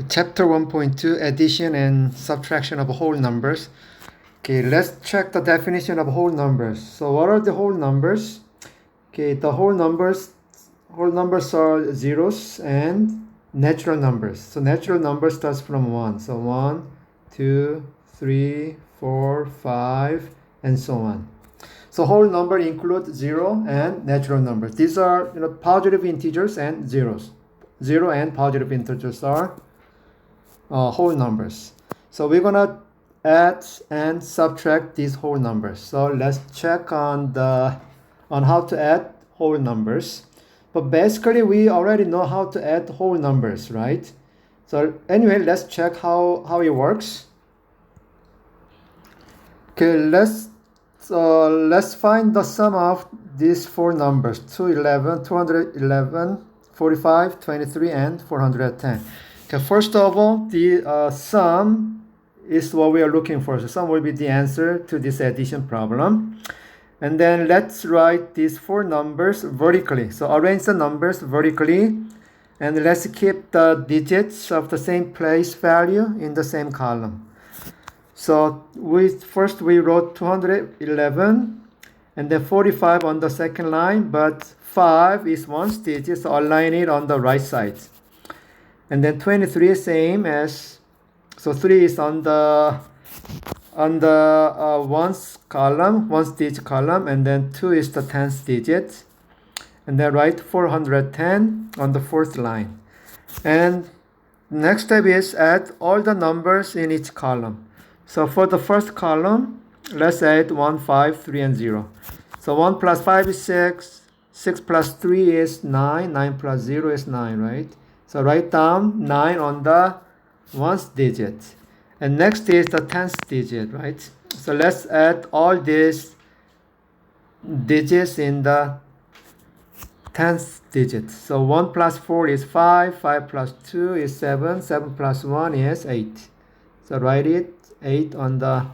Chapter 1.2 Addition and Subtraction of whole numbers. Okay, let's check the definition of whole numbers. So what are the whole numbers? Okay, the whole numbers are zeros and natural numbers. So natural number starts from 1. So 1, 2, 3, 4, 5, and so on. So whole number includes 0 and natural numbers. These are positive integers and zeros. 0 and positive integers are whole numbers. So we're gonna add and subtract these whole numbers. So let's check on how to add whole numbers. But basically we already know how to add whole numbers, right? So anyway, let's check how it works. Okay, let's find the sum of these four numbers: 211, 211, 45, 23, and 410. Okay, first of all, the sum is what we are looking for. So sum will be the answer to this addition problem. And then let's write these four numbers vertically. So arrange the numbers vertically, and let's keep the digits of the same place value in the same column. So first we wrote 211 and then 45 on the second line, but 5 is one digit, so align it on the right side. And then 23 is same as, so 3 is on the ones digit column, and then 2 is the 10th digit, and then write 410 on the fourth line. And next step is add all the numbers in each column. So for the first column, let's add 1, 5, 3, and 0. So 1 plus 5 is 6, 6 plus 3 is 9, 9 plus 0 is 9, right? So write down 9 on the ones digit. And next is the 10th digit, right? So let's add all these digits in the 10th digit. So 1 plus 4 is 5, 5 plus 2 is 7, 7 plus 1 is 8. So write it 8 on the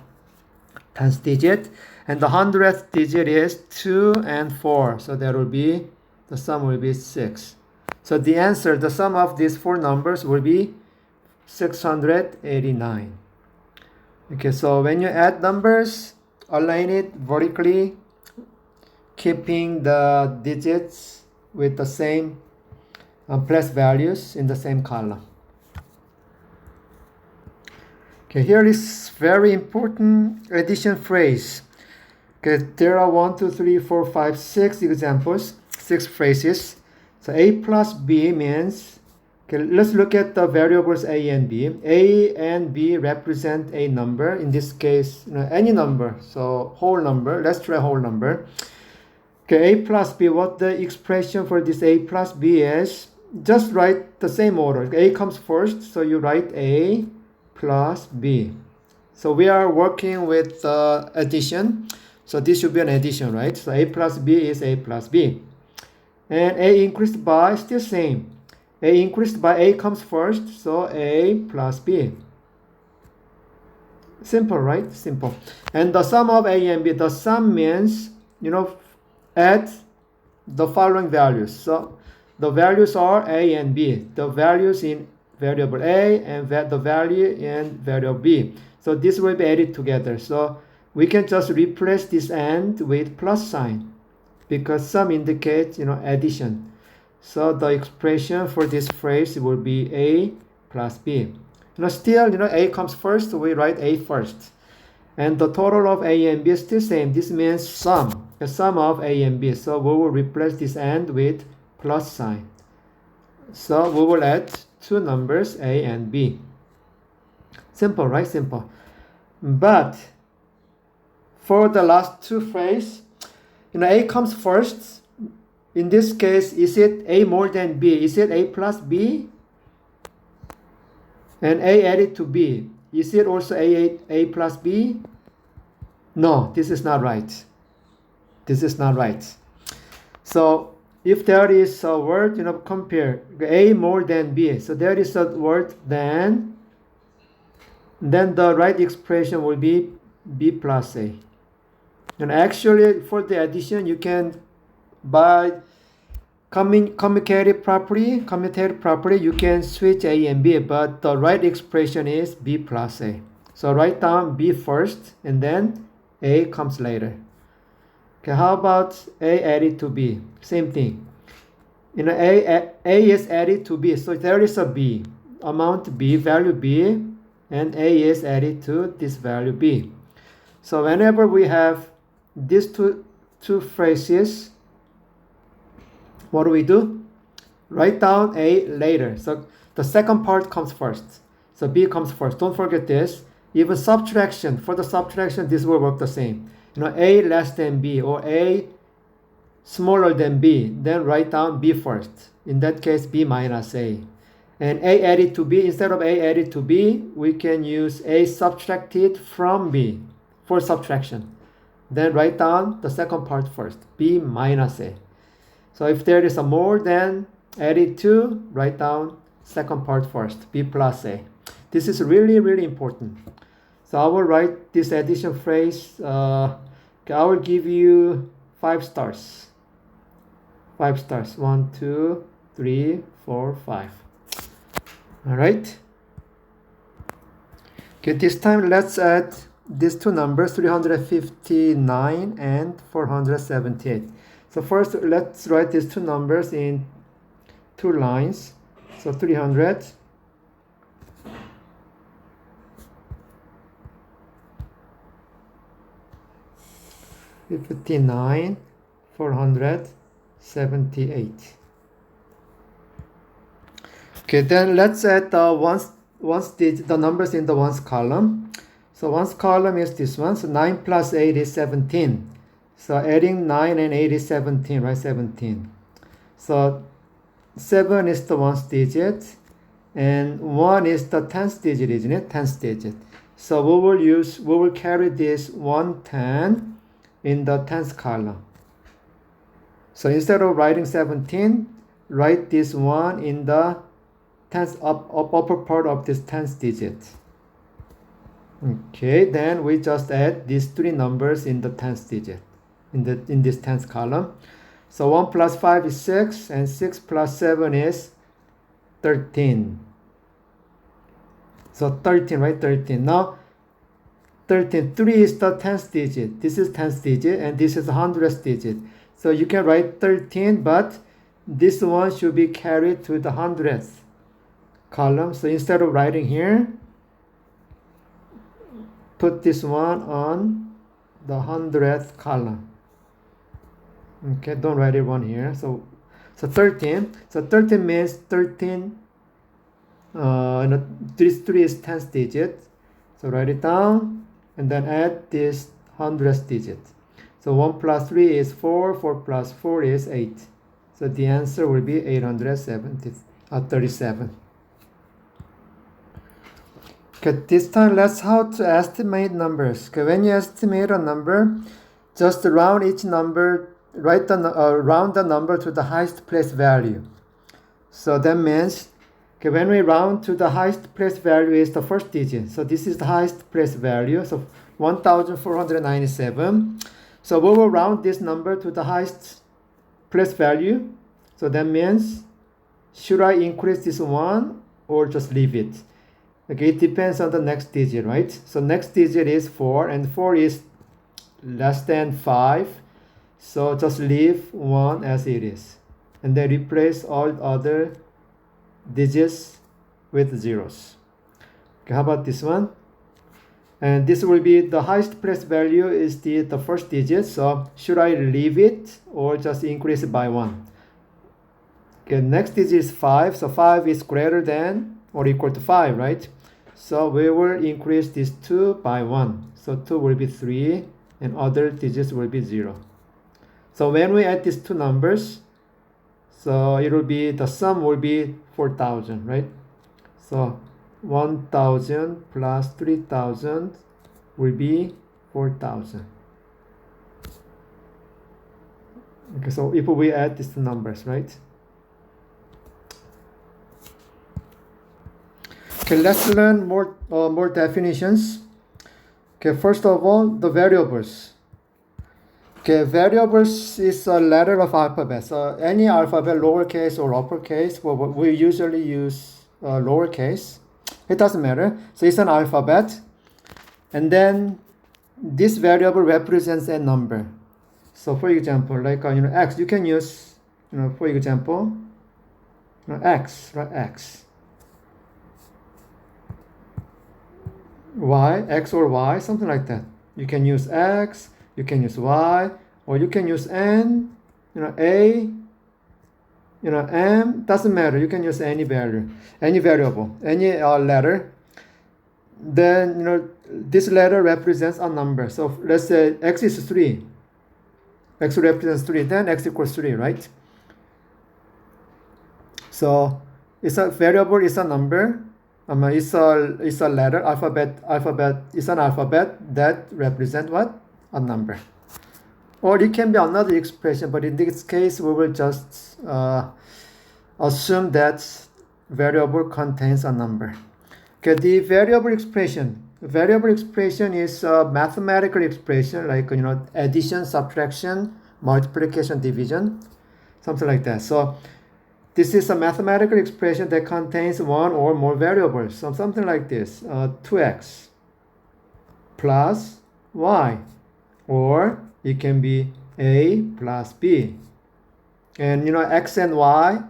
10th digit. And the 100th digit is 2 and 4. So there will be, the sum will be 6. So the answer, the sum of these four numbers will be 689. Okay, so when you add numbers, align it vertically, keeping the digits with the same place values in the same column. Okay, here is very important addition phrase. Okay, there are 1, 2, 3, 4, 5, 6 examples, 6 phrases. So A plus B means, okay, let's look at the variables A and B. A and B represent a number, in this case, any number, so whole number. Let's try whole number. Okay, A plus B, what the expression for this A plus B is, just write the same order. A comes first, so you write A plus B. So we are working with addition, so this should be an addition, right? So A plus B is A plus B. And A increased by, still same. A increased by, A comes first, so A plus B. Simple, right? Simple. And the sum of A and B, the sum means, add the following values. So the values are A and B. The values in variable A and the value in variable B. So this will be added together. So we can just replace this and with plus sign, because sum indicates addition. So the expression for this phrase will be A plus B. Still A comes first, so we write A first. And the total of A and B is still same. This means sum, the sum of A and B. So we will replace this and with plus sign. So we will add two numbers A and B. Simple, right? Simple. But for the last two phrases, A comes first. In this case, is it A more than B? Is it A plus B? And A added to B. Is it also A plus B? No, this is not right. This is not right. So if there is a word, compare A more than B. So there is a word then the right expression will be B plus A. And actually, for the addition, you can, by commutative property, you can switch A and B, but the right expression is B plus A. So write down B first, and then A comes later. Okay, how about A added to B? Same thing. A is added to B, so there is a B, amount B, value B, and A is added to this value B. So whenever we have these two phrases, what do? Write down A later. So the second part comes first. So B comes first. Don't forget this. Even subtraction, for the subtraction, this will work the same. A less than B or A smaller than B, then write down B first. In that case, B minus A. And A added to B, instead of A added to B, we can use A subtracted from B for subtraction. Then write down the second part first, B minus A. So if there is a more than added to, write down second part first, B plus A. This is really, really important. So I will write this addition phrase. I will give you 5 stars. 5 stars. 1, 2, 3, 4, 5. All right. Okay, this time let's add these two numbers, 359 and 478. So first, let's write these two numbers in 2 lines. So 300 59, 478. Okay, then let's add the numbers in the ones column. So ones column is this one. So 9 plus 8 is 17. So adding 9 and 8 is 17, right? 17. So 7 is the ones digit, and 1 is the tens digit, isn't it? Tens digit. So we will carry this 110 in the tens column. So instead of writing 17, write this 1 in the tens upper part of this tens digit. Okay, then we just add these 3 numbers in the tens digit, in this tens column. So 1 plus 5 is 6, and 6 plus 7 is 13. So 13, right? 13. Now 13, 3 is the tens digit. This is tens digit, and this is hundredths digit. So you can write 13, but this one should be carried to the hundredth column. So instead of writing here, put this one on the hundredth column. Okay, don't write it one here. So 13. So 13 means 13. This 3 is tens digit. So write it down and then add this hundredths digit. So 1 plus 3 is 4. 4 plus 4 is 8. So the answer will be 837. Okay, this time let's how to estimate numbers. Okay, when you estimate a number, just round each number. Round the number to the highest place value. So that means, okay, when we round to the highest place value is the first digit. So this is the highest place value. So 1497. So we will round this number to the highest place value. So that means, should I increase this 1 or just leave it? Okay, it depends on the next digit, right? So next digit is 4, and 4 is less than 5. So just leave 1 as it is, and then replace all other digits with zeros. Okay, how about this one? And this will be the highest place value is the first digit. So should I leave it or just increase it by 1? Okay, next digit is 5. So 5 is greater than or equal to 5, right? So we will increase this 2 by 1. So 2 will be 3, and other digits will be 0. So when we add these two numbers, so it will be, the sum will be 4,000, right? So 1,000 plus 3,000 will be 4,000. Okay, so if we add these two numbers, right? Okay, let's learn more definitions. Okay, first of all, the variables. Okay, variables is a letter of alphabet. So any alphabet, lowercase or uppercase, well, we usually use lowercase. It doesn't matter. So it's an alphabet. And then this variable represents a number. So for example, like x, you can use, for example, x, right? X. Y, x or y, something like that. You can use x, you can use y, or you can use n, a, m, doesn't matter. You can use any value, any variable, any letter. Then, this letter represents a number. So let's say x is 3. X represents 3, then x equals 3, right? So it's a variable, it's a number. It's a letter, alphabet is an alphabet that represent what? A number. Or it can be another expression, but in this case, we will just assume that variable contains a number. Okay, the variable expression is a mathematical expression like addition, subtraction, multiplication, division, something like that. So this is a mathematical expression that contains one or more variables. So something like this, 2x plus y, or it can be a plus b. And x and y,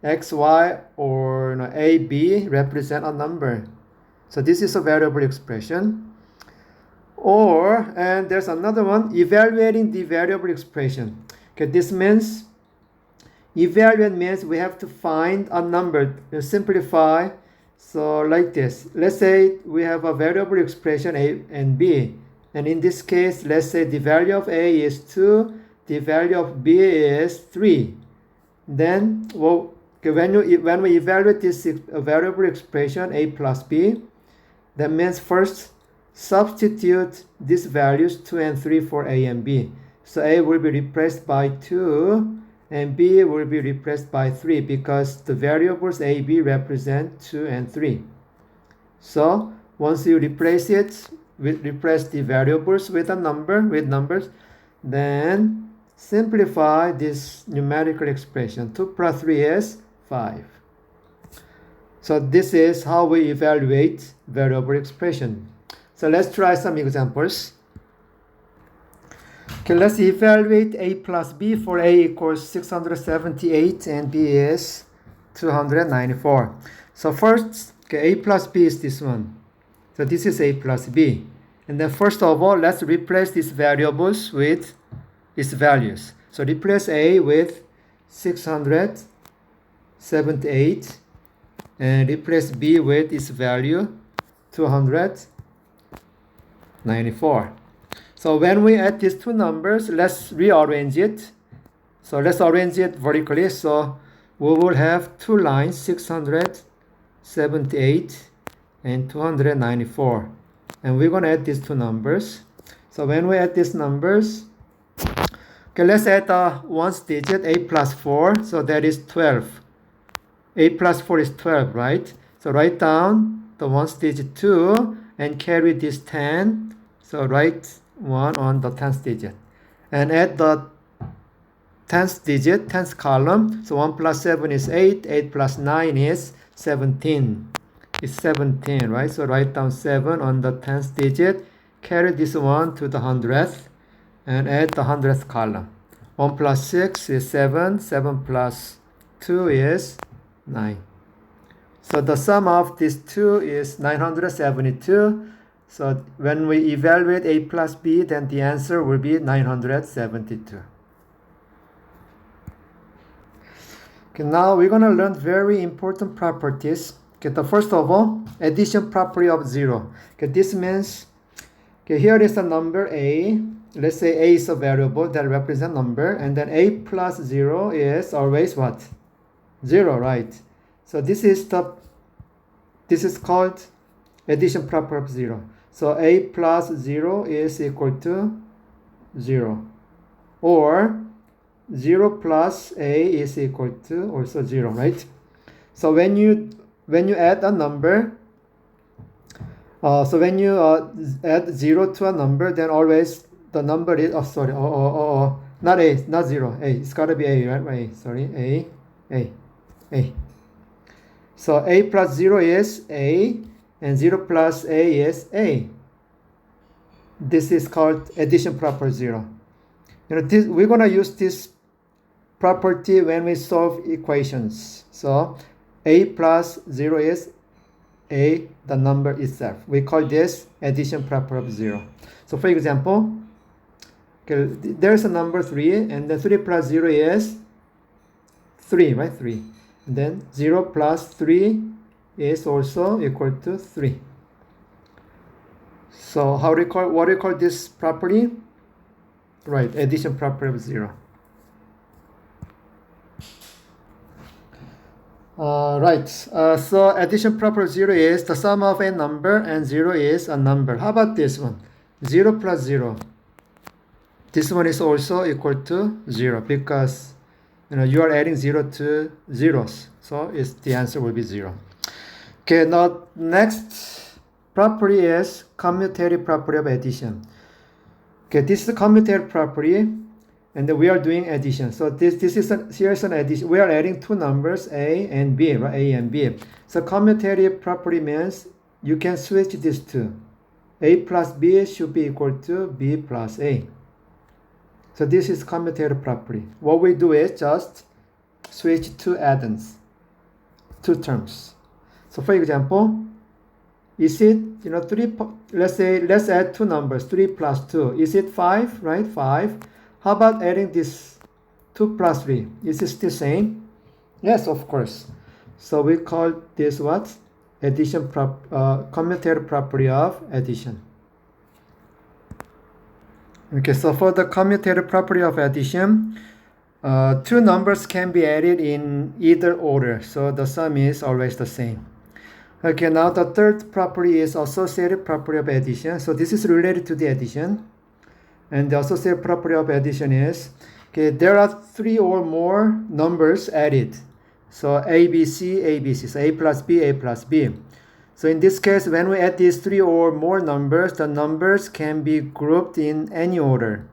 x, y, or a, b represent a number. So this is a variable expression. And there's another one, evaluating the variable expression. Okay, this means evaluate means we have to find a number, simplify. So like this, let's say we have a variable expression a and b, and in this case, let's say the value of a is 2, the value of b is 3. Then, when we evaluate this variable expression a plus b, that means first substitute these values 2 and 3 for a and b. So a will be replaced by 2 and b will be replaced by 3 because the variables a, b represent 2 and 3. So once you replace the variables with numbers, then simplify this numerical expression. 2 plus 3 is 5. So this is how we evaluate variable expression. So let's try some examples. Okay, let's evaluate a plus b for a equals 678 and b is 294. So first, a plus b is this one. So this is a plus b. And then first of all, let's replace these variables with its values. So replace a with 678 and replace b with its value 294. So when we add these two numbers, let's rearrange it. So let's arrange it vertically. So we will have two lines, 678 and 294. And we're going to add these two numbers. So when we add these numbers, okay, let's add ones digit, a plus 4. So that is 12. A plus 4 is 12, right? So write down the ones digit 2 and carry this 10. So write 1 on the 10th digit. And add the 10th digit, 10th column. So 1 plus 7 is 8. 8 plus 9 is 17. It's 17, right? So write down 7 on the 10th digit. Carry this 1 to the 100th. And add the 100th column. 1 plus 6 is 7. 7 plus 2 is 9. So the sum of these two is 972. So when we evaluate a plus b, then the answer will be 972. Okay, now we're going to learn very important properties. Okay, the first of all, addition property of 0. Okay, this means, okay, here is the number a. Let's say a is a variable that represents number, and then a plus 0 is always what? 0, right? So this is called addition property of 0. So a plus 0 is equal to 0. Or 0 plus a is equal to also 0, right? So when you add a number, add 0 to a number, then always the number is, oh, sorry, not A, not 0, A, it's gotta be A, right, A, sorry, A. So A plus 0 is A, and 0 plus A is A. This is called addition property 0. We're gonna use this property when we solve equations. So A plus 0 is A, the number itself. We call this addition property of 0. So for example, okay, there's a number 3, and then 3 plus 0 is 3, right? 3. And then 0 plus 3 is also equal to 3. So what do you call this property? Right, addition property of 0. So addition property of 0 is the sum of a number, and 0 is a number. How about this one? 0 plus 0. This one is also equal to 0 because you are adding 0 to zeros. So the answer will be 0. Okay, now next property is commutative property of addition. Okay, this is the commutative property, and then we are doing addition. So here's an addition. We are adding two numbers, A and B, right? A and B. So commutative property means you can switch these two. A plus B should be equal to B plus A. So this is commutative property. What we do is just switch two add-ins, two terms. So for example, is it, 3, let's add two numbers, 3 plus 2. Is it 5, right? 5. How about adding this 2 plus 3? Is it still same? Yes, of course. So we call this what? Addition commutative property of addition. Okay, so for the commutative property of addition, two numbers can be added in either order, so the sum is always the same. Okay, now the third property is associative property of addition. So this is related to the addition. And the associative property of addition is, okay, there are 3 or more numbers added. So A, B, C, A, B, C. So A plus B, A plus B. So in this case, when we add these 3 or more numbers, the numbers can be grouped in any order.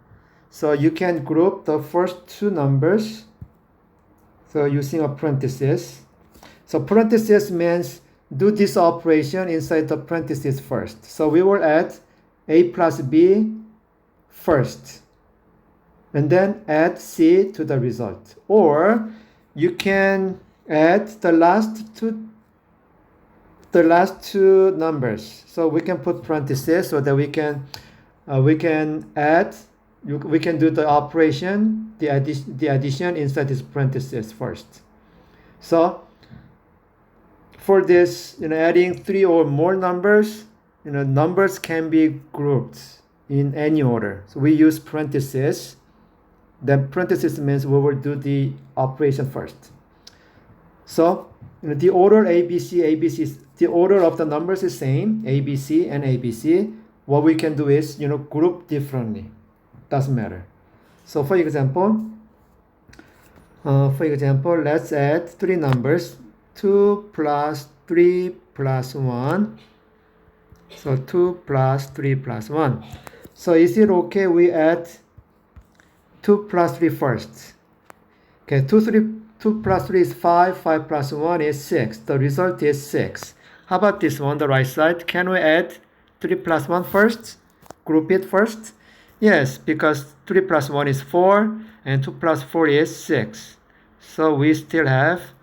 So you can group the first 2 numbers, so using a parenthesis. So parenthesis means do this operation inside the parenthesis first. So we will add A plus B first, and then add C to the result. Or you can add the last two numbers. So we can put parentheses so that we can do the operation, the addition inside this parenthesis first. So for this, adding 3 or more numbers, numbers can be grouped in any order. So we use parentheses. Then parentheses means we will do the operation first. So the order ABC, the order of the numbers is same, ABC and ABC. What we can do is, group differently. Doesn't matter. So for example, let's add 3 numbers, 2 plus 3 plus 1. So 2 plus 3 plus 1. So is it okay we add 2 plus 3 first? Okay, 2 plus 3 is 5, 5 plus 1 is 6. The result is 6. How about this one, the right side? Can we add 3 plus 1 first? Group it first? Yes, because 3 plus 1 is 4, and 2 plus 4 is 6. So we still have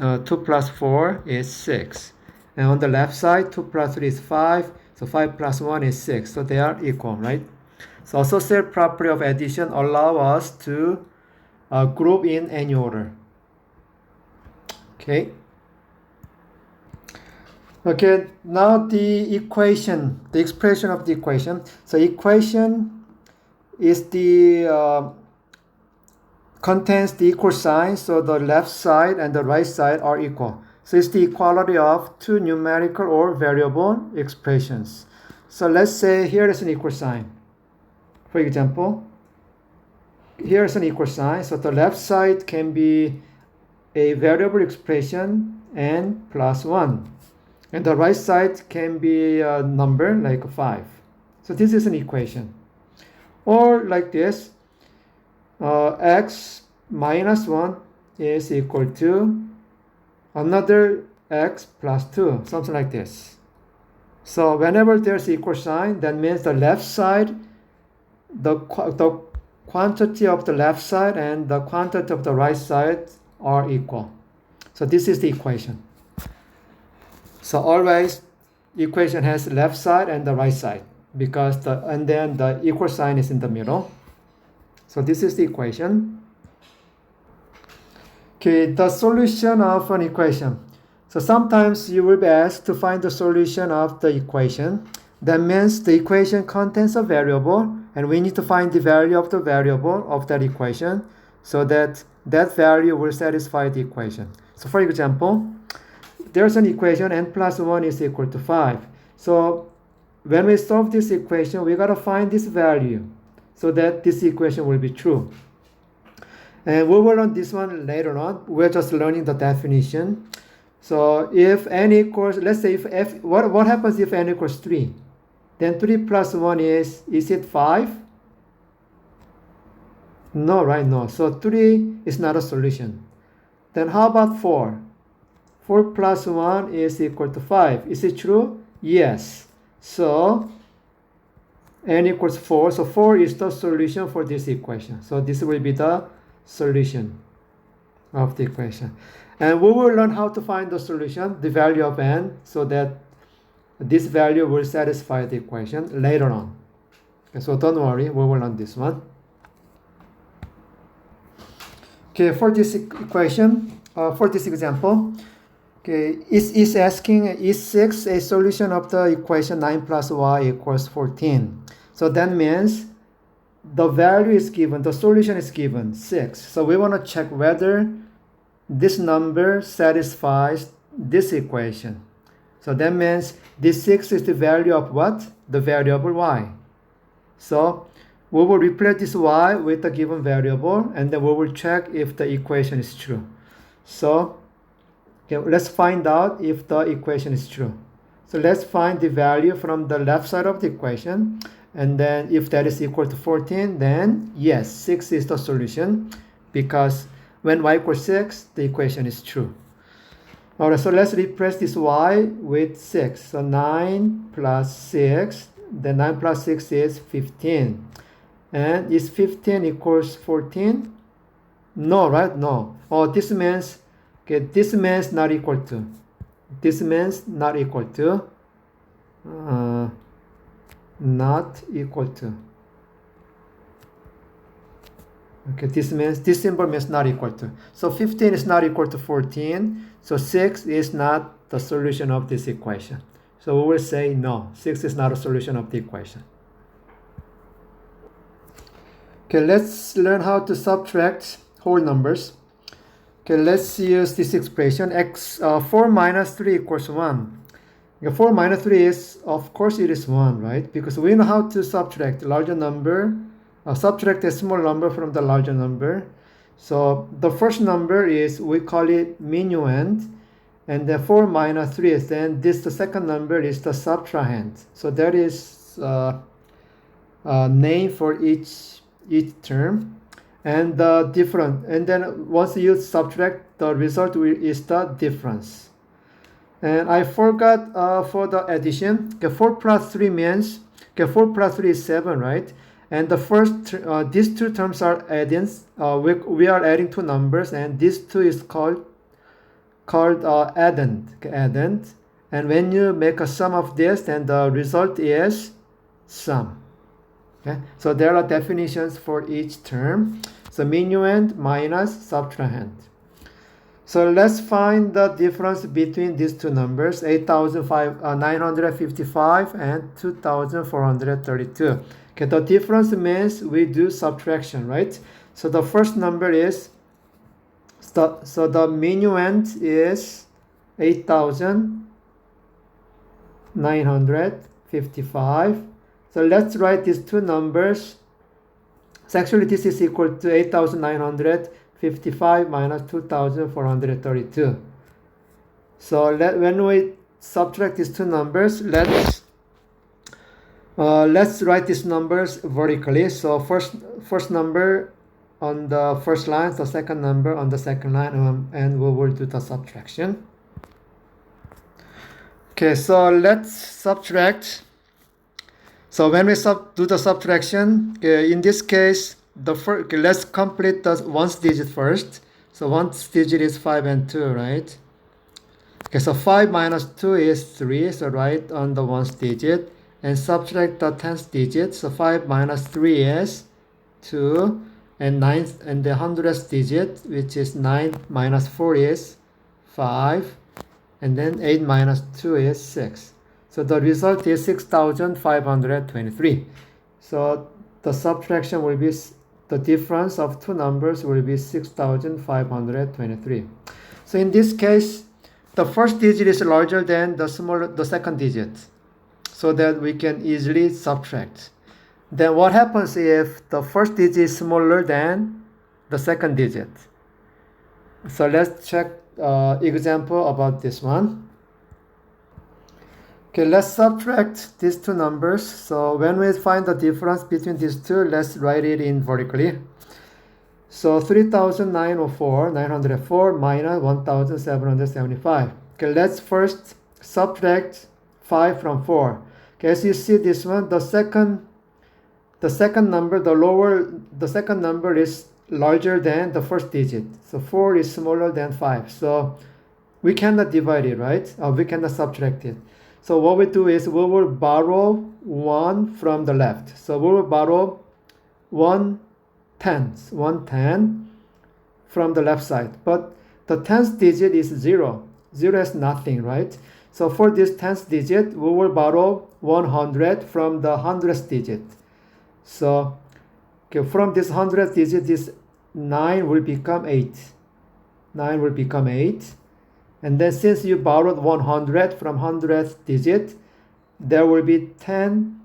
2 plus 4 is 6. And on the left side, 2 plus 3 is 5. So 5 plus 1 is 6. So they are equal, right? So associative property of addition allow us to group in any order. Okay. Okay, now the expression of the equation. So equation is contains the equal sign, so the left side and the right side are equal. So it's the equality of two numerical or variable expressions. So let's say here is an equal sign. For example, here is an equal sign. So the left side can be a variable expression n plus 1. And the right side can be a number like 5. So this is an equation. Or like this, x minus 1 is equal to another x plus 2, something like this. So whenever there's equal sign, that means the left side, the quantity of the left side and the quantity of the right side are equal. So this is the equation. So always equation has left side and the right side, because and then the equal sign is in the middle. So this is the equation. Okay, the solution of an equation. So sometimes you will be asked to find the solution of the equation. That means the equation contains a variable, and we need to find the value of the variable of that equation so that that value will satisfy the equation. So for example, there's an equation n plus 1 is equal to 5. So when we solve this equation, we got to find this value so that this equation will be true. And we will learn this one later on. We're just learning the definition. So if n equals, let's say if f, what happens if n equals 3? Then 3 plus 1 is it 5? No, right? No. So 3 is not a solution. Then how about 4? 4 plus 1 is equal to 5. Is it true? Yes. So n equals 4. So 4 is the solution for this equation. So this will be the solution of the equation. And we will learn how to find the solution, the value of n, so that this value will satisfy the equation later on. Okay, so don't worry, we will learn this one. Okay, for this equation, for this example, okay, is asking, is 6 a solution of the equation 9 plus y equals 14? So that means the value is given, the solution is given, 6. So we want to check whether this number satisfies this equation. So that means this 6 is the value of what? The variable y. So we will replace this y with the given variable, and then we will check if the equation is true. So okay, let's find out if the equation is true. So let's find the value from the left side of the equation, and then if that is equal to 14, then yes, 6 is the solution, because when y equals 6, the equation is true. Alright, so let's replace this y with 6. So 9 plus 6, then 9 plus 6 is 15. And is 15 equals 14? No, right? No. Oh, this means, okay, this means not equal to. This means not equal to. Not equal to. Okay, this symbol means not equal to. So 15 is not equal to 14. So 6 is not the solution of this equation. So we will say no, 6 is not a solution of the equation. Okay, let's learn how to subtract whole numbers. Okay, let's use this expression, 4 minus 3 equals 1. Okay, 4 minus 3 is, of course it is 1, right? Because we know how to subtract a larger number, subtract a small number from the larger number. So the first number is, we call it minuend, and the 4 minus 3 is then the second number is the subtrahend. So that is a name for each term, and the difference. And then once you subtract, the result is the difference. And I forgot for the addition. Okay, 4 plus 3 means, okay, 4 plus 3 is 7, right? And the first, these two terms are add-ins. We are adding two numbers, and this two is called addend. Okay, addend. And when you make a sum of this, then the result is sum. Okay, so there are definitions for each term. So minuend minus subtrahend. So let's find the difference between these two numbers, 8,955 and 2,432. Okay, the difference means we do subtraction, right? So the first number is, so the minuend is 8,955. So let's write these two numbers. So actually this is equal to 8,955 minus 2,432. So when we subtract these two numbers, let's Let's write these numbers vertically. So first number on the first line, the second number on the second line, and we will do the subtraction. Okay, so let's subtract. So when we do the subtraction, in this case, let's complete the ones digit first. So ones digit is 5 and 2, right? Okay, so 5 minus 2 is 3, so write on the ones digit. And subtract the tens digit, so 5 minus 3 is 2, and 9, and the hundredth digit, which is 9 minus 4 is 5, and then 8 minus 2 is 6. So the result is 6,523. So the subtraction will be, the difference of two numbers will be 6,523. So in this case, the first digit is larger than the second digit, so that we can easily subtract. Then what happens if the first digit is smaller than the second digit? So let's check example about this one. Okay, let's subtract these two numbers. So when we find the difference between these two, let's write it in vertically. So 3,904 minus 1,775. Okay, let's first subtract 5 from 4. Okay, as you see this one, the second number, the second number is larger than the first digit. So 4 is smaller than 5. So we cannot divide it, right? We cannot subtract it. So what we do is we will borrow 1 from the left. So we will borrow 1/10 from the left side. But the 10th digit is 0. 0 is nothing, right? So for this 10th digit, we will borrow 100 from the 100th digit. So okay, from this 100th digit, this 9 will become 8. 9 will become 8. And then since you borrowed 100 from 100th digit, there will be 10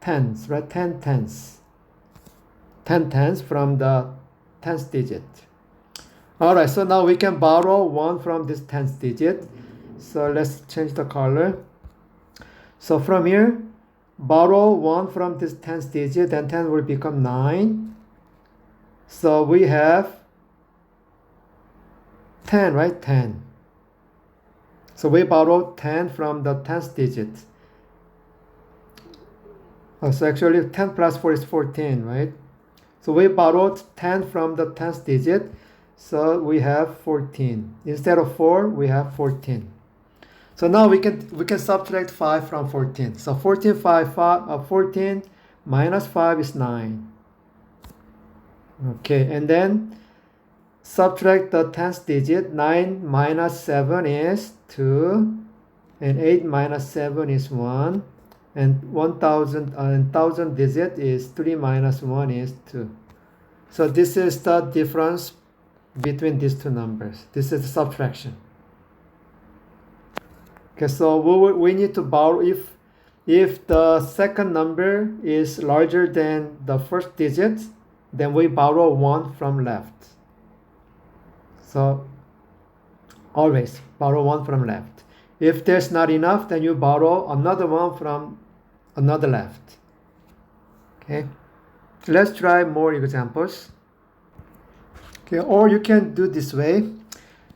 tens, right? 10 tens. 10 tens from the 10th digit. All right, so now we can borrow 1 from this 10th digit. So let's change the color. So from here, borrow 1 from this 10th digit, and 10 will become 9. So we have 10, right? 10. So we borrow 10 from the 10th digit. So actually 10 plus 4 is 14, right? So we borrowed 10 from the 10th digit. So we have 14. Instead of 4, we have 14. So now we can subtract 5 from 14. So 14 minus 5 is 9. Okay, and then subtract the 10th digit. 9 minus 7 is 2, and 8 minus 7 is 1, and 1,000 digit is 3 minus 1 is 2. So this is the difference between these two numbers. This is the subtraction. Okay, so we need to borrow, if the second number is larger than the first digit, then we borrow 1 from left. So always borrow 1 from left. If there's not enough, then you borrow another 1 from another left. Okay, let's try more examples. Okay, or you can do this way.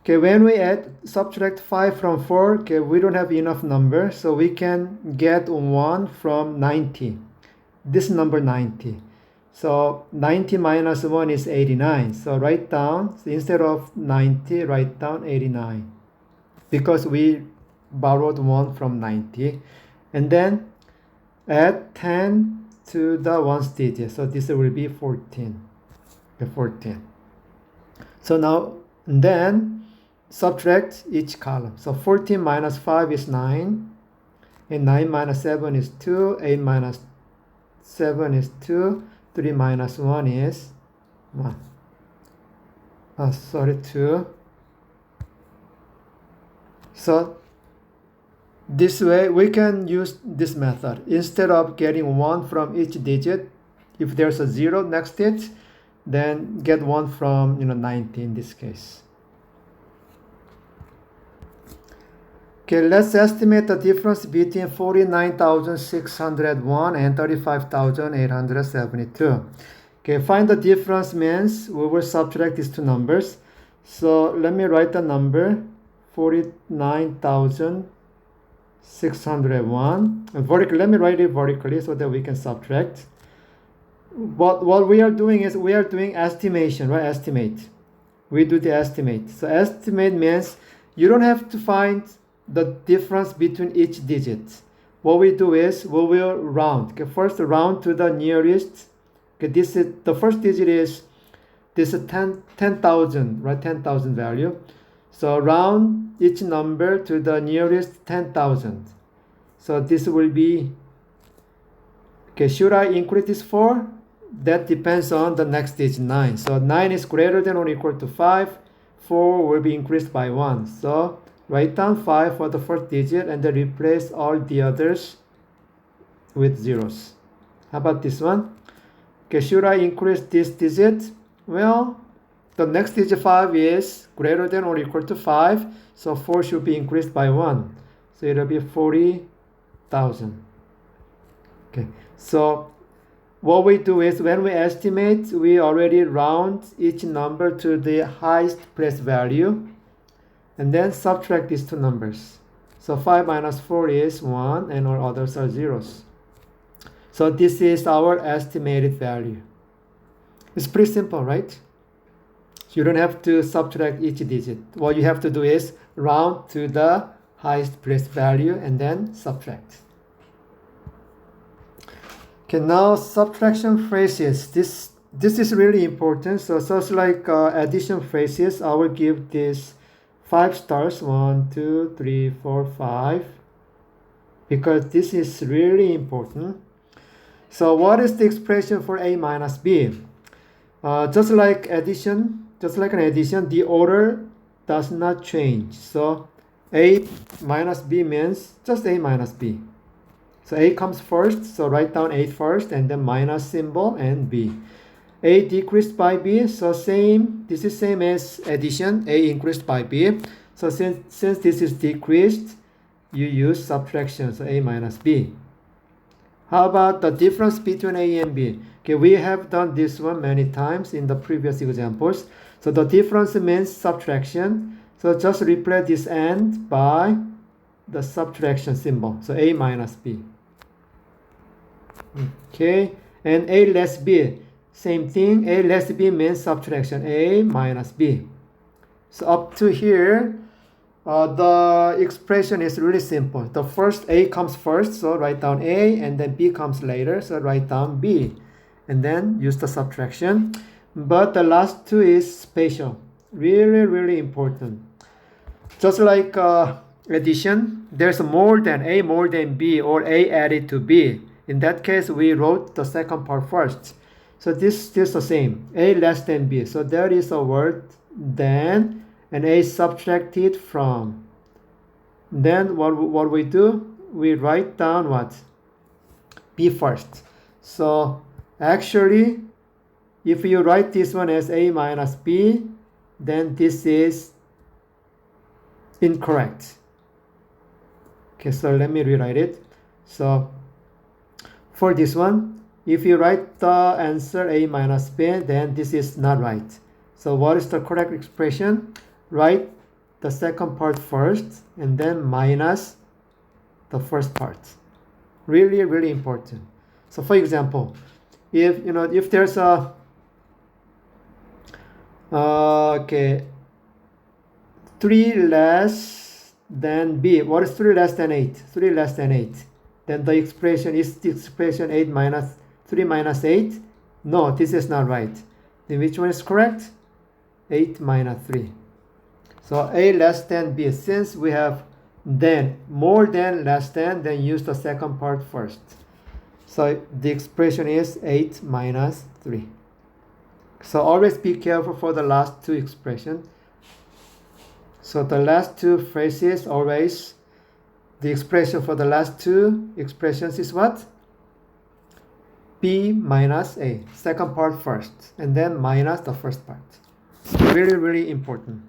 Okay, when we subtract 5 from 4, okay, we don't have enough number, so we can get 1 from 90. This number 90. So 90 minus 1 is 89. So write down, so instead of 90, write down 89. Because we borrowed 1 from 90. And then add 10 to the ones digit. So this will be 14. Okay, 14. So now, and then subtract each column. So 14 minus 5 is 9. And 9 minus 7 is 2. 8 minus 7 is 2. 3 minus 1 is 1. 2. So this way we can use this method. Instead of getting 1 from each digit, if there's a 0 next to it, then get 1 from 90 in this case. Okay, let's estimate the difference between 49,601 and 35,872. Okay, find the difference means we will subtract these two numbers. So let me write the number 49,601. Vertically, let me write it vertically so that we can subtract. But what we are doing is we are doing estimation, right? Estimate. We do the estimate. So estimate means you don't have to find the difference between each digit. What we do is we will round. Okay, first round to the nearest. Okay, this is the first digit is this is 10,000, right? 10,000 value. So round each number to the nearest 10,000. So this will be, okay, should I increase this 4? That depends on the next digit 9. So 9 is greater than or equal to 5. 4 will be increased by 1. So write down 5 for the first digit and then replace all the others with zeros. How about this one? Okay, should I increase this digit? Well, the next digit 5 is greater than or equal to 5. So 4 should be increased by 1. So it'll be 40,000. Okay, so what we do is when we estimate, we already round each number to the highest place value and then subtract these two numbers. So 5 minus 4 is 1 and all others are zeros. So this is our estimated value. It's pretty simple, right? So you don't have to subtract each digit. What you have to do is round to the highest place value and then subtract. Okay, now subtraction phrases. This is really important. So just like addition phrases, I will give this 5 stars. 1, 2, 3, 4, 5. Because this is really important. So what is the expression for a minus b? Just like an addition, the order does not change. So a minus b means just a minus b. So a comes first, so write down a first and then minus symbol and b. A decreased by b, so same, this is same as addition, a increased by b. So since this is decreased, you use subtraction, so a minus b. How about the difference between a and b? Okay, we have done this one many times in the previous examples. So the difference means subtraction. So just replace this and by the subtraction symbol. So a minus b. Okay, and a less b. Same thing, a less b means subtraction, a minus b. So up to here, the expression is really simple. The first a comes first, so write down a, and then b comes later, so write down b. And then use the subtraction. But the last two is special. Really, really important. Just like addition, there's more than a more than b or a added to b. In that case, we wrote the second part first. So this is the same, a less than b. So there is a word than and a subtracted from. Then what we do, we write down what? B first. So actually, if you write this one as a minus b, then this is incorrect. Okay, so let me rewrite it. So for this one, if you write the answer a minus b, then this is not right. So what is the correct expression? Write the second part first and then minus the first part. Really, really important. So for example, if there's a 3 less than b. What is 3 less than 8? 3 less than 8. Then the expression is the expression 8 minus 3 minus 8. No, this is not right. Then which one is correct? 8 minus 3. So a less than b. Since we have then, more than, less than, then use the second part first. So the expression is 8 minus 3. So always be careful for the last two expressions. So the last two phrases, always, the expression for the last two expressions is what? B minus a. Second part first. And then minus the first part. Really, really important.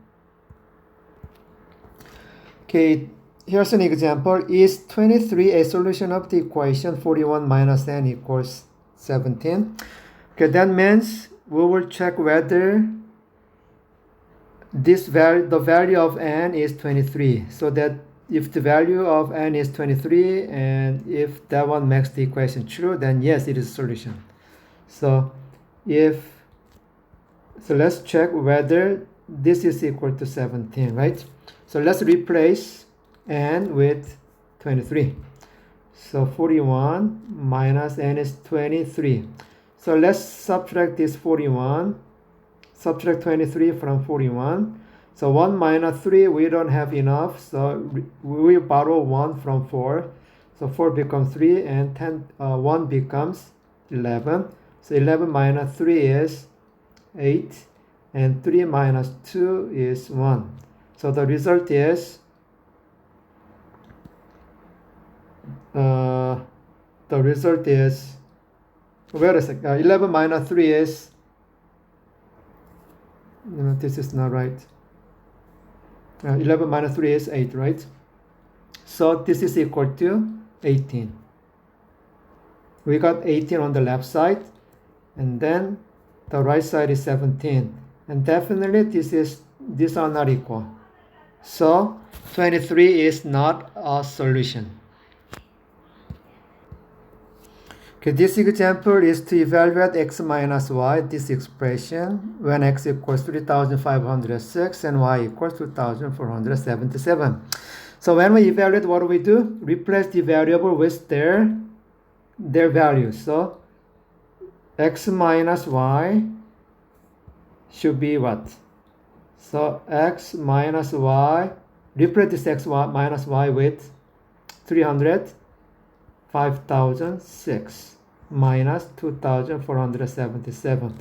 Okay, here's an example. Is 23 a solution of the equation 41 minus n equals 17? Okay, that means we will check whether the value of n is 23. So that if the value of n is 23 and if that one makes the equation true, then yes, it is a solution. So let's check whether this is equal to 17, right? So let's replace n with 23. So 41 minus n is 23. So let's subtract this 41. Subtract 23 from 41. So 1 minus 3, we don't have enough. So we borrow 1 from 4. So 4 becomes 3 and 1 becomes 11. So 11 minus 3 is 8. And 3 minus 2 is 1. So the result is wait a second, 11 minus 3 is, this is not right. 11 minus 3 is 8, right? So this is equal to 18. We got 18 on the left side, and then the right side is 17. And definitely these are not equal. So 23 is not a solution. Okay, this example is to evaluate x minus y, this expression, when x equals 3,506 and y equals 2,477. So when we evaluate, what do? Replace the variable with their values. So x minus y should be what? So x minus y, replace this x minus y with 5,006 minus 2,477.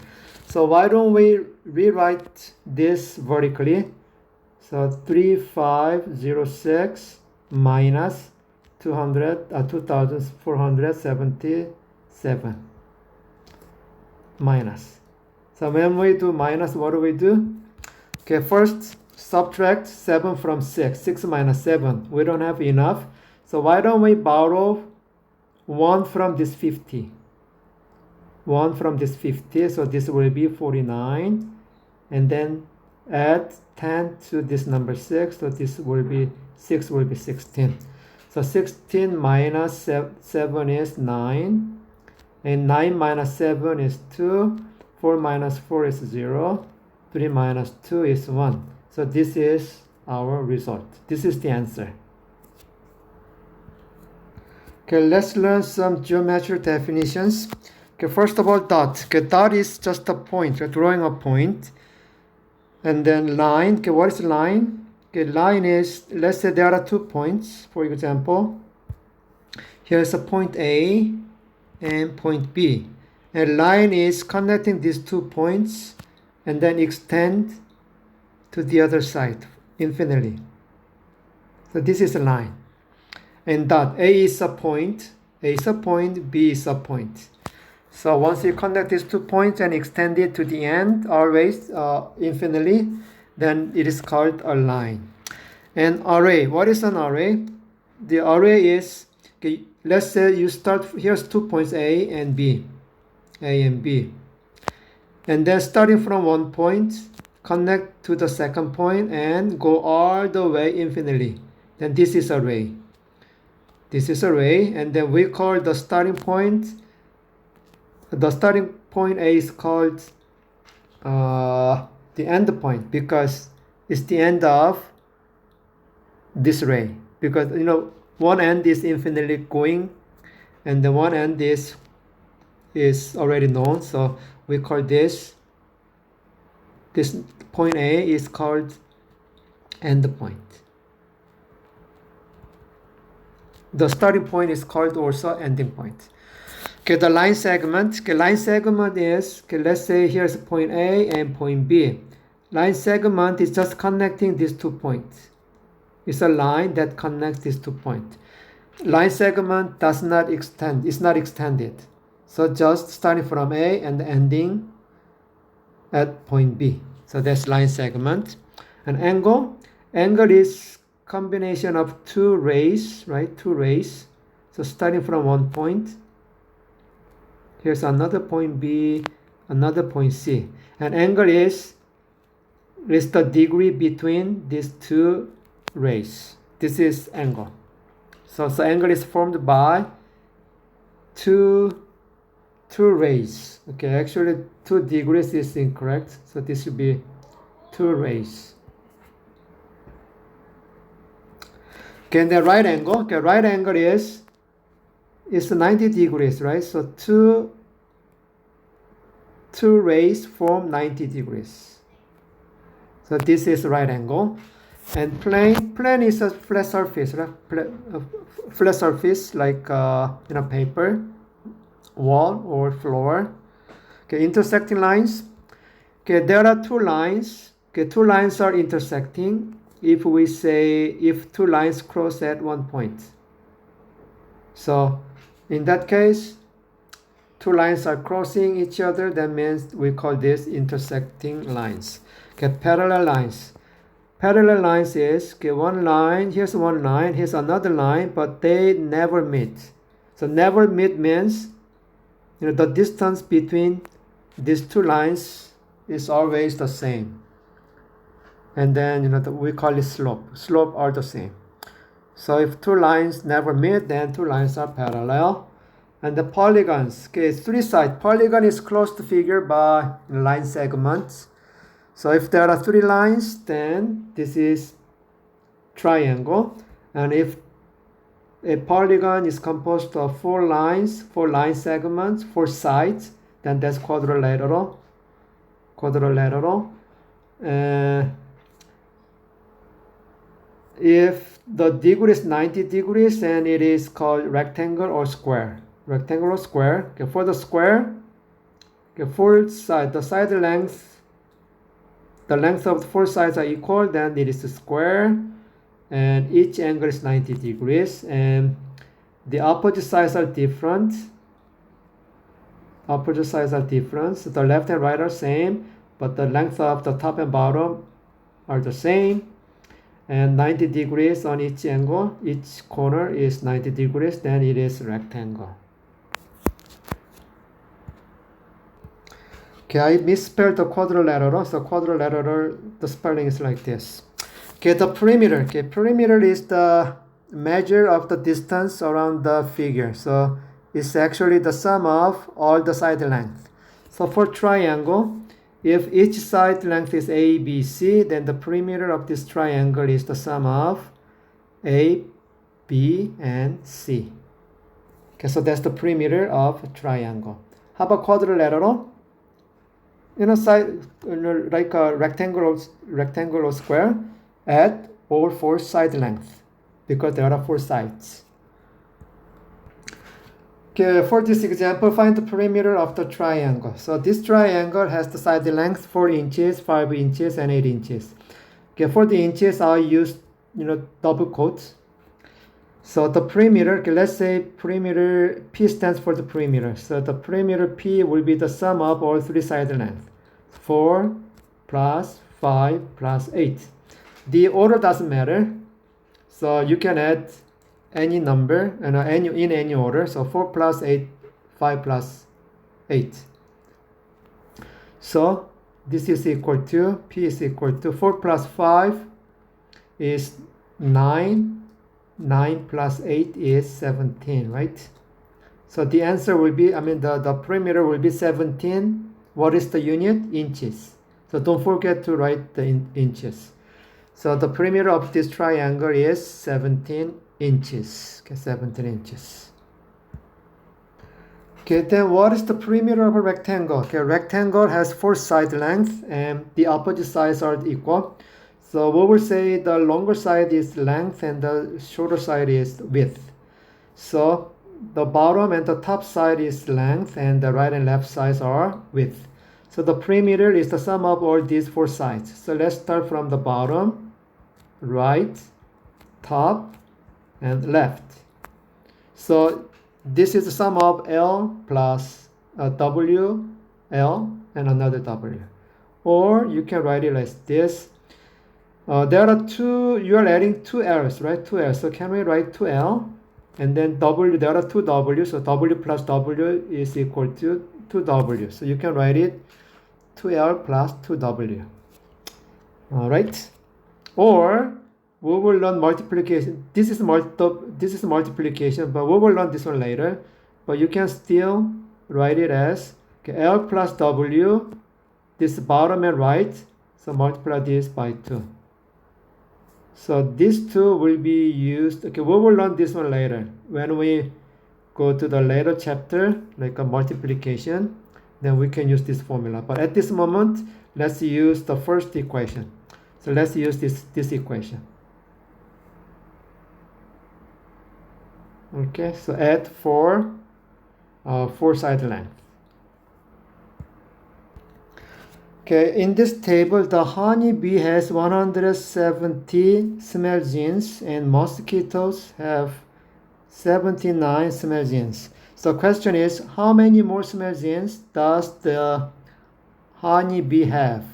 So why don't we rewrite this vertically? So 3,506 minus 2,477 minus. So when we do minus, what do? Okay, first subtract 7 from 6. 6 minus 7. We don't have enough. So why don't we borrow 1 from this 50? 1 from this 50. So this will be 49. And then add 10 to this number 6. So this will be 6 will be 16. So 16 minus 7 is 9. And 9 minus 7 is 2. 4 minus 4 is 0. 3 minus 2 is 1. So this is our result. This is the answer. Okay, let's learn some geometric definitions. Okay, first of all, dot. Okay, dot is just a point, drawing a point. And then line. Okay, what is line? Okay, line is, let's say there are 2 points, for example. Here's a point A and point B. And line is connecting these 2 points and then extend to the other side infinitely. So this is a line. And dot, A is a point, B is a point. So once you connect these 2 points and extend it to the end, always infinitely, then it is called a line. And array, what is an array? The array is, okay, let's say you start, here's 2 points A and B. And then starting from 1 point, connect to the second point and go all the way infinitely. Then this is array. This is array, and then we call the starting point. The starting point A is called the end point because it's the end of this array. Because one end is infinitely going, and the one end is already known. So we call this point A is called end point. The starting point is called also ending point. Okay, the line segment. Okay, line segment is, okay, let's say here's point A and point B. Line segment is just connecting these 2 points. It's a line that connects these 2 points. Line segment does not extend. It's not extended. So just starting from A and ending at point B. So that's line segment. And angle. Angle is combination of two rays, right? Two rays. So starting from one point, here's another point B, another point C. And angle is the degree between these two rays. This is angle. So angle is formed by two rays. Okay, actually 2 degrees is incorrect. So this should be 2 rays. Okay, and the right angle. Okay, right angle is 90 degrees, right? So two rays form 90 degrees. So this is right angle. And plane is a flat surface, right? Flat surface like paper, wall or floor. Okay, intersecting lines. Okay, there are 2 lines. Okay, 2 lines are intersecting. If we say if 2 lines cross at one point. So in that case, 2 lines are crossing each other. That means we call this intersecting lines. Okay, parallel lines. Parallel lines is, okay, one line, here's one line, here's another line, but they never meet. So never meet means, the distance between these 2 lines is always the same. And then, we call it slope. Slope are the same. So if 2 lines never meet, then 2 lines are parallel. And the polygons, okay, 3 sides. Polygon is closed figure by line segments. So if there are 3 lines, then this is triangle. And if a polygon is composed of 4 lines, 4 line segments, 4 sides, then that's quadrilateral. Quadrilateral. If the degree is 90 degrees, then it is called rectangle or square. Rectangle or square. Okay, for the square, okay, 4 sides, the length of the 4 sides are equal, then it is a square, and each angle is 90 degrees, and the opposite sides are different. Opposite sides are different. So the left and right are same, but the length of the top and bottom are the same. And 90 degrees on each angle, each corner is 90 degrees, then it is rectangle. Okay, I misspelled the quadrilateral, so quadrilateral, the spelling is like this. Okay, the perimeter. Okay, perimeter is the measure of the distance around the figure. So it's actually the sum of all the side length. So for triangle, if each side length is A, B, C, then the perimeter of this triangle is the sum of A, B, and C. Okay, so that's the perimeter of a triangle. How about quadrilateral? Like a rectangle or square, add all 4 side length because there are 4 sides. Okay, for this example, find the perimeter of the triangle. So this triangle has the side length 4 inches, 5 inches, and 8 inches. Okay, for the inches, I use double quotes. So the perimeter, okay, let's say perimeter, P stands for the perimeter. So the perimeter P will be the sum of all 3 side lengths. 4 plus 5 plus 8. The order doesn't matter. So you can add any number in any order. So 4 plus 8, 5 plus 8. So this is equal to, P is equal to 4 plus 5 is 9. 9 plus 8 is 17, right? So the answer will be, the perimeter will be 17. What is the unit? Inches. So don't forget to write the inches. So the perimeter of this triangle is 17 inches. Okay, 17 inches. Okay, then what is the perimeter of a rectangle? Okay, rectangle has 4 side lengths and the opposite sides are equal. So we will say the longer side is length and the shorter side is width. So the bottom and the top side is length and the right and left sides are width. So the perimeter is the sum of all these 4 sides. So let's start from the bottom, right, top, and left. So this is the sum of L plus W, L, and another W. Or you can write it like this. There are two, you are adding two L's, right? Two L's. So can we write 2L? And then W, there are two W, so W plus W is equal to 2W. So you can write it 2L plus 2W. All right? Or we will learn multiplication. This is multiplication, but we will learn this one later. But you can still write it as L plus W, this bottom and right, so multiply this by 2. So these two will be used. Okay, we will learn this one later. When we go to the later chapter, like a multiplication, then we can use this formula. But at this moment, let's use the first equation. So let's use this equation. Okay, so add 4 side length. Okay, in this table, the honeybee has 170 smell genes and mosquitoes have 79 smell genes. So the question is, how many more smell genes does the honeybee have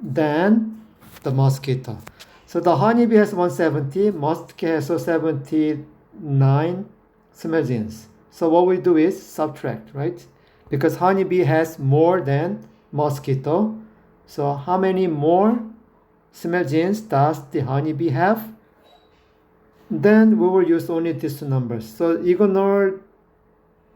than the mosquito? So the honeybee has 170, mosquito has 79 smell genes. So what we do is subtract, right? Because honeybee has more than mosquito. So how many more smell genes does the honeybee have? Then we will use only these two numbers. So ignore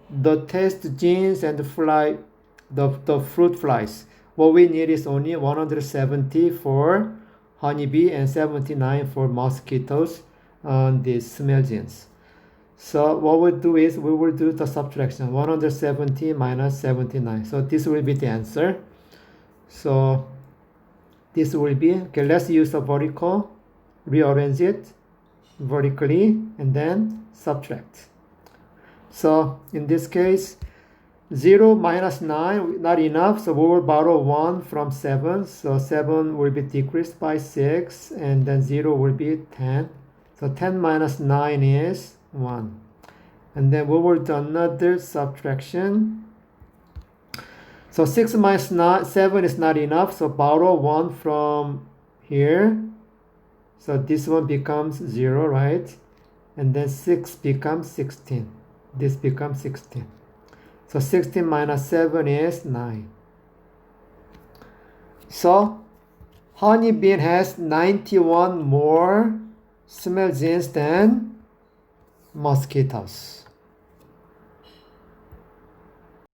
the taste genes and the fruit flies. What we need is only 170 for honeybee and 79 for mosquitoes on the smell genes. So what we'll do is we will do the subtraction, 170 minus 79. So this will be the answer. So this will be, okay, let's use a vertical, rearrange it vertically, and then subtract. So in this case, 0 minus 9, not enough, so we will borrow 1 from 7. So 7 will be decreased by 6, and then 0 will be 10. So 10 minus 9 is 1. And then we will do another subtraction. So 6 minus 7 is not enough, so borrow 1 from here. So this one becomes 0, right? And then 6 becomes 16. This becomes 16. So 16 minus 7 is 9. So honeybee has 91 more smell genes than mosquitoes.